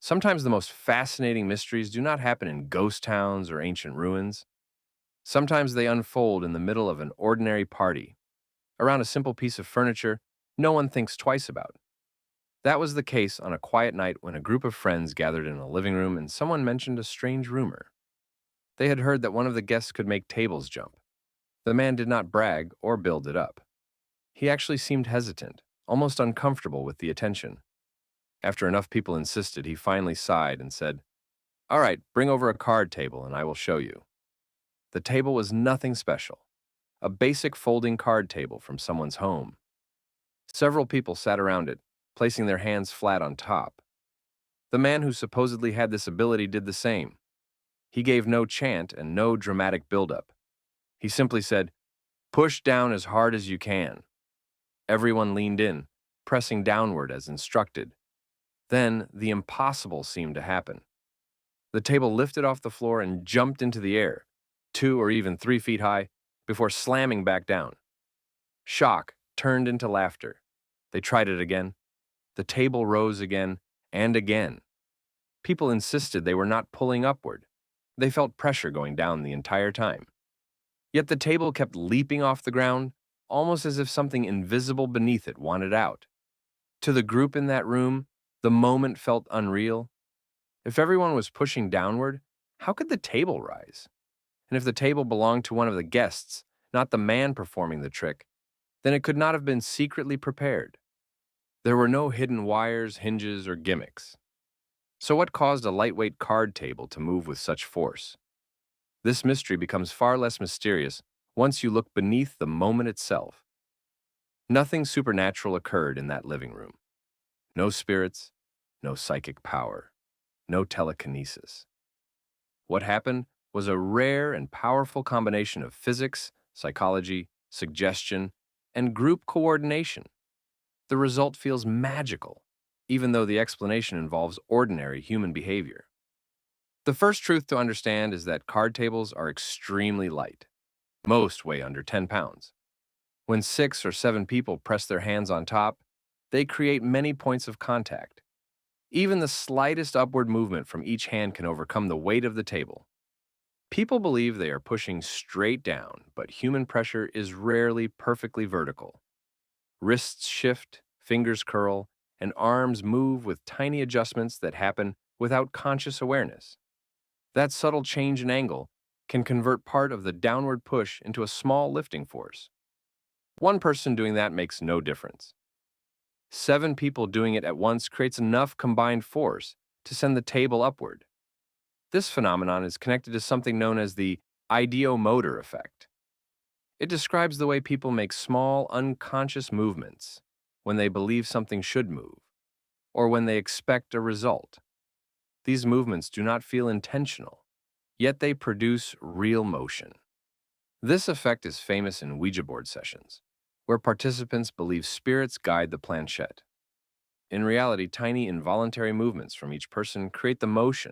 Sometimes the most fascinating mysteries do not happen in ghost towns or ancient ruins. Sometimes they unfold in the middle of an ordinary party, around a simple piece of furniture no one thinks twice about. That was the case on a quiet night when a group of friends gathered in a living room and someone mentioned a strange rumor. They had heard that one of the guests could make tables jump. The man did not brag or build it up. He actually seemed hesitant, almost uncomfortable with the attention. After enough people insisted, he finally sighed and said, "All right, bring over a card table and I will show you." The table was nothing special, a basic folding card table from someone's home. Several people sat around it, placing their hands flat on top. The man who supposedly had this ability did the same. He gave no chant and no dramatic buildup. He simply said, "Push down as hard as you can." Everyone leaned in, pressing downward as instructed. Then the impossible seemed to happen. The table lifted off the floor and jumped into the air, 2 or even 3 feet high, before slamming back down. Shock turned into laughter. They tried it again. The table rose again and again. People insisted they were not pulling upward. They felt pressure going down the entire time. Yet the table kept leaping off the ground, almost as if something invisible beneath it wanted out. To the group in that room, the moment felt unreal. If everyone was pushing downward, how could the table rise? And if the table belonged to one of the guests, not the man performing the trick, then it could not have been secretly prepared. There were no hidden wires, hinges, or gimmicks. So what caused a lightweight card table to move with such force? This mystery becomes far less mysterious once you look beneath the moment itself. Nothing supernatural occurred in that living room. No spirits, no psychic power, no telekinesis. What happened was a rare and powerful combination of physics, psychology, suggestion, and group coordination. The result feels magical, even though the explanation involves ordinary human behavior. The first truth to understand is that card tables are extremely light. Most weigh under 10 pounds. When 6 or 7 people press their hands on top, they create many points of contact. Even the slightest upward movement from each hand can overcome the weight of the table. People believe they are pushing straight down, but human pressure is rarely perfectly vertical. Wrists shift, fingers curl, and arms move with tiny adjustments that happen without conscious awareness. That subtle change in angle can convert part of the downward push into a small lifting force. One person doing that makes no difference. 7 people doing it at once creates enough combined force to send the table upward. This phenomenon is connected to something known as the ideomotor effect. It describes the way people make small, unconscious movements when they believe something should move, or when they expect a result. These movements do not feel intentional, yet they produce real motion. This effect is famous in Ouija board sessions, where participants believe spirits guide the planchette. In reality, tiny involuntary movements from each person create the motion.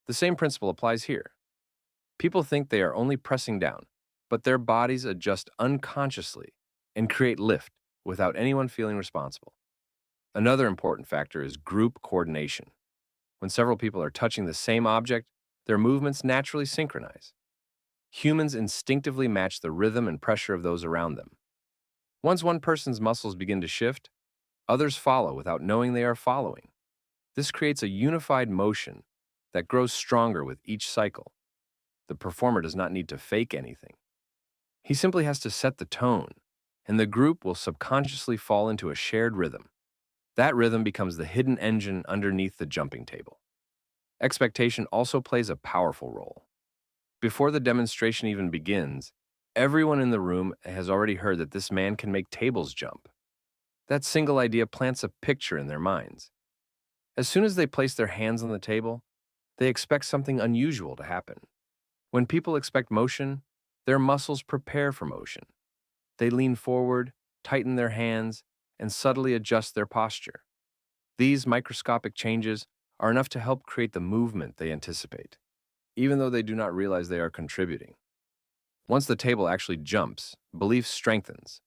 The same principle applies here. People think they are only pressing down, but their bodies adjust unconsciously and create lift without anyone feeling responsible. Another important factor is group coordination. When several people are touching the same object, their movements naturally synchronize. Humans instinctively match the rhythm and pressure of those around them. Once one person's muscles begin to shift, others follow without knowing they are following. This creates a unified motion that grows stronger with each cycle. The performer does not need to fake anything. He simply has to set the tone, and the group will subconsciously fall into a shared rhythm. That rhythm becomes the hidden engine underneath the jumping table. Expectation also plays a powerful role. Before the demonstration even begins, everyone in the room has already heard that this man can make tables jump. That single idea plants a picture in their minds. As soon as they place their hands on the table, they expect something unusual to happen. When people expect motion, their muscles prepare for motion. They lean forward, tighten their hands, and subtly adjust their posture. These microscopic changes are enough to help create the movement they anticipate, even though they do not realize they are contributing. Once the table actually jumps, belief strengthens.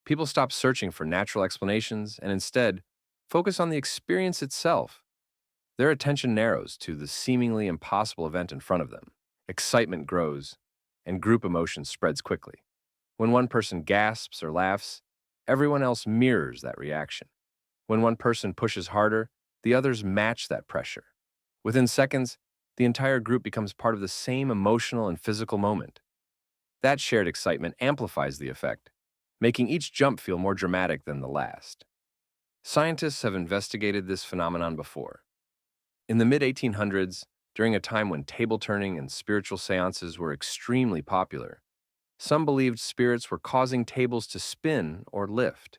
People stop searching for natural explanations and instead focus on the experience itself. Their attention narrows to the seemingly impossible event in front of them. Excitement grows, and group emotion spreads quickly. When one person gasps or laughs, everyone else mirrors that reaction. When one person pushes harder, the others match that pressure. Within seconds, the entire group becomes part of the same emotional and physical moment. That shared excitement amplifies the effect, making each jump feel more dramatic than the last. Scientists have investigated this phenomenon before. In the mid-1800s, during a time when table turning and spiritual seances were extremely popular, some believed spirits were causing tables to spin or lift.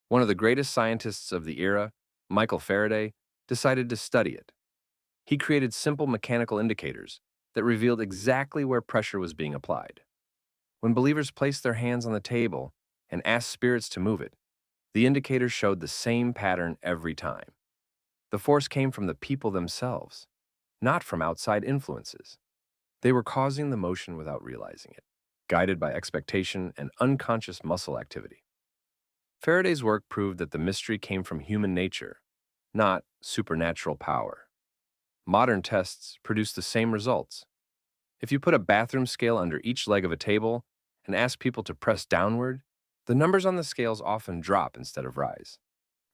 One of the greatest scientists of the era, Michael Faraday, decided to study it. He created simple mechanical indicators that revealed exactly where pressure was being applied. When believers placed their hands on the table and asked spirits to move it, the indicators showed the same pattern every time. The force came from the people themselves, not from outside influences. They were causing the motion without realizing it, guided by expectation and unconscious muscle activity. Faraday's work proved that the mystery came from human nature, not supernatural power. Modern tests produce the same results. If you put a bathroom scale under each leg of a table and ask people to press downward, the numbers on the scales often drop instead of rise.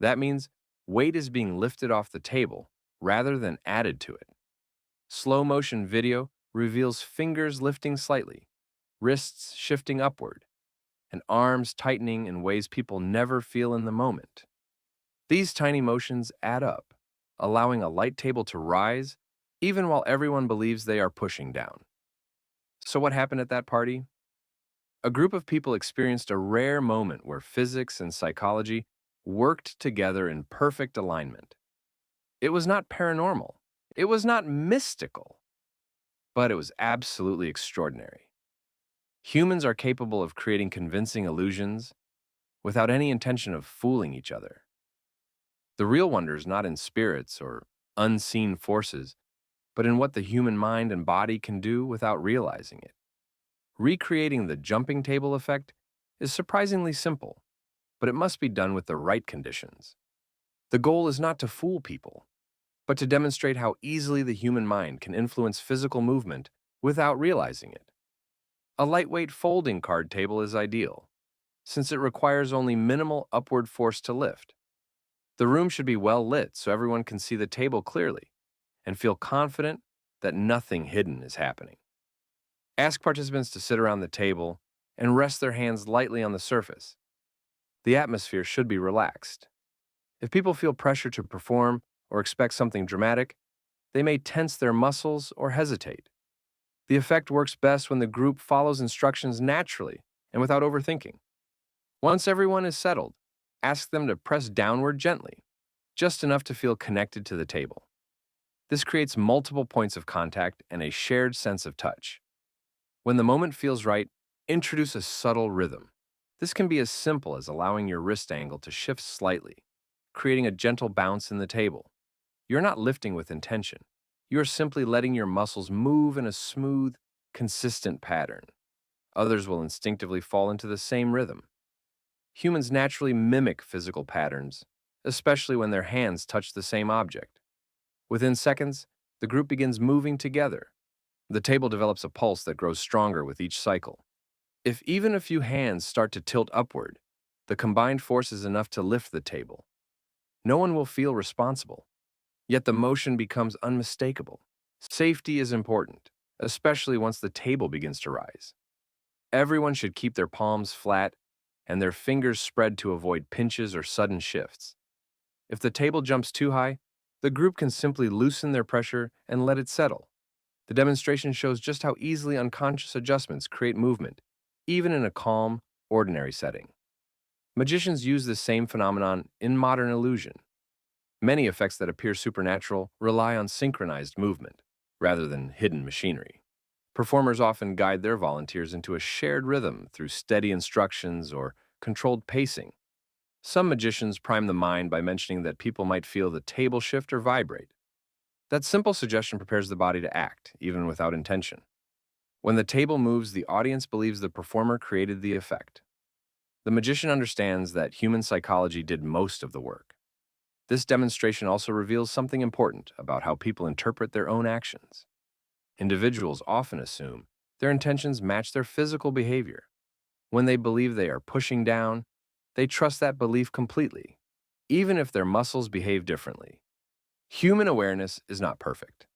That means weight is being lifted off the table rather than added to it. Slow motion video reveals fingers lifting slightly, wrists shifting upward, and arms tightening in ways people never feel in the moment. These tiny motions add up, allowing a light table to rise even while everyone believes they are pushing down. So what happened at that party? A group of people experienced a rare moment where physics and psychology worked together in perfect alignment. It was not paranormal. It was not mystical, but it was absolutely extraordinary. Humans are capable of creating convincing illusions without any intention of fooling each other. The real wonder is not in spirits or unseen forces, but in what the human mind and body can do without realizing it. Recreating the jumping table effect is surprisingly simple, but it must be done with the right conditions. The goal is not to fool people, but to demonstrate how easily the human mind can influence physical movement without realizing it. A lightweight folding card table is ideal, since it requires only minimal upward force to lift. The room should be well lit so everyone can see the table clearly and feel confident that nothing hidden is happening. Ask participants to sit around the table and rest their hands lightly on the surface. The atmosphere should be relaxed. If people feel pressure to perform or expect something dramatic, they may tense their muscles or hesitate. The effect works best when the group follows instructions naturally and without overthinking. Once everyone is settled, ask them to press downward gently, just enough to feel connected to the table. This creates multiple points of contact and a shared sense of touch. When the moment feels right, introduce a subtle rhythm. This can be as simple as allowing your wrist angle to shift slightly, creating a gentle bounce in the table. You're not lifting with intention. You're simply letting your muscles move in a smooth, consistent pattern. Others will instinctively fall into the same rhythm. Humans naturally mimic physical patterns, especially when their hands touch the same object. Within seconds, the group begins moving together. The table develops a pulse that grows stronger with each cycle. If even a few hands start to tilt upward, the combined force is enough to lift the table. No one will feel responsible, yet the motion becomes unmistakable. Safety is important, especially once the table begins to rise. Everyone should keep their palms flat and their fingers spread to avoid pinches or sudden shifts. If the table jumps too high, the group can simply loosen their pressure and let it settle. The demonstration shows just how easily unconscious adjustments create movement, even in a calm, ordinary setting. Magicians use this same phenomenon in modern illusion. Many effects that appear supernatural rely on synchronized movement, rather than hidden machinery. Performers often guide their volunteers into a shared rhythm through steady instructions or controlled pacing. Some magicians prime the mind by mentioning that people might feel the table shift or vibrate. That simple suggestion prepares the body to act, even without intention. When the table moves, the audience believes the performer created the effect. The magician understands that human psychology did most of the work. This demonstration also reveals something important about how people interpret their own actions. Individuals often assume their intentions match their physical behavior. When they believe they are pushing down, they trust that belief completely, even if their muscles behave differently. Human awareness is not perfect.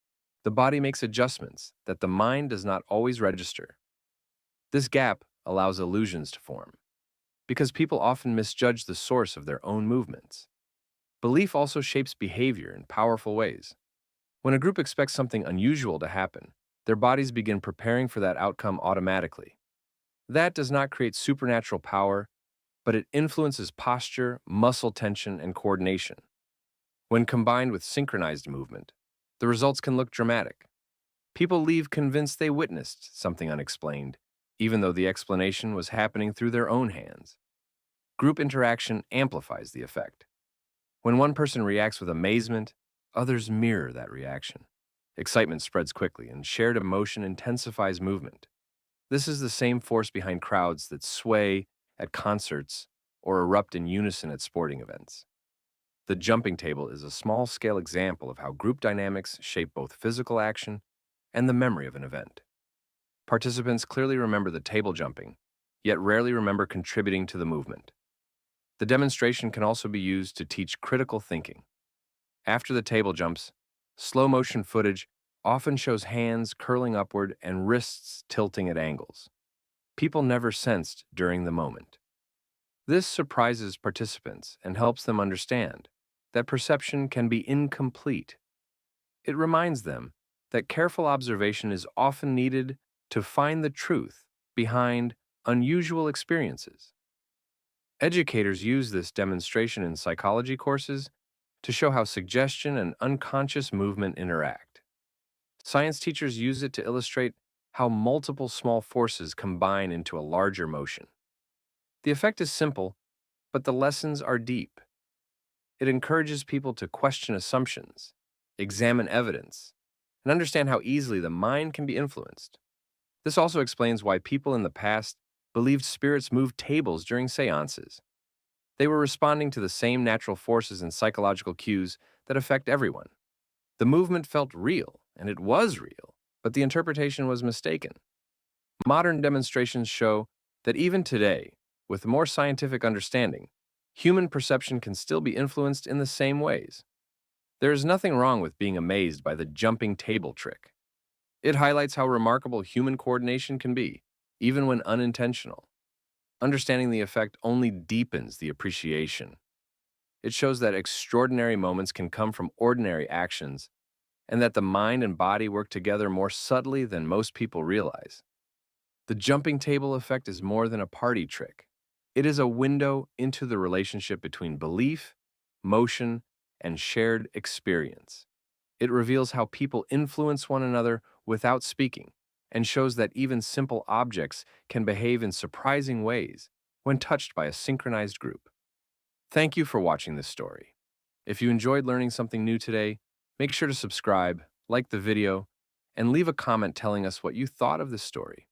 The body makes adjustments that the mind does not always register. This gap allows illusions to form, because people often misjudge the source of their own movements. Belief also shapes behavior in powerful ways. When a group expects something unusual to happen, their bodies begin preparing for that outcome automatically. That does not create supernatural power, but it influences posture, muscle tension, and coordination. When combined with synchronized movement, the results can look dramatic. People leave convinced they witnessed something unexplained, even though the explanation was happening through their own hands. Group interaction amplifies the effect. When one person reacts with amazement, others mirror that reaction. Excitement spreads quickly, and shared emotion intensifies movement. This is the same force behind crowds that sway at concerts or erupt in unison at sporting events. The jumping table is a small-scale example of how group dynamics shape both physical action and the memory of an event. Participants clearly remember the table jumping, yet rarely remember contributing to the movement. The demonstration can also be used to teach critical thinking. After the table jumps, slow-motion footage often shows hands curling upward and wrists tilting at angles people never sensed during the moment. This surprises participants and helps them understand that perception can be incomplete. It reminds them that careful observation is often needed to find the truth behind unusual experiences. Educators use this demonstration in psychology courses to show how suggestion and unconscious movement interact. Science teachers use it to illustrate how multiple small forces combine into a larger motion. The effect is simple, but the lessons are deep. It encourages people to question assumptions, examine evidence, and understand how easily the mind can be influenced. This also explains why people in the past believed spirits moved tables during seances. They were responding to the same natural forces and psychological cues that affect everyone. The movement felt real, and it was real, but the interpretation was mistaken. Modern demonstrations show that even today, with more scientific understanding, human perception can still be influenced in the same ways. There is nothing wrong with being amazed by the jumping table trick. It highlights how remarkable human coordination can be, even when unintentional. Understanding the effect only deepens the appreciation. It shows that extraordinary moments can come from ordinary actions, and that the mind and body work together more subtly than most people realize. The jumping table effect is more than a party trick. It is a window into the relationship between belief, motion, and shared experience. It reveals how people influence one another without speaking, and shows that even simple objects can behave in surprising ways when touched by a synchronized group. Thank you for watching this story. If you enjoyed learning something new today, make sure to subscribe, like the video, and leave a comment telling us what you thought of this story.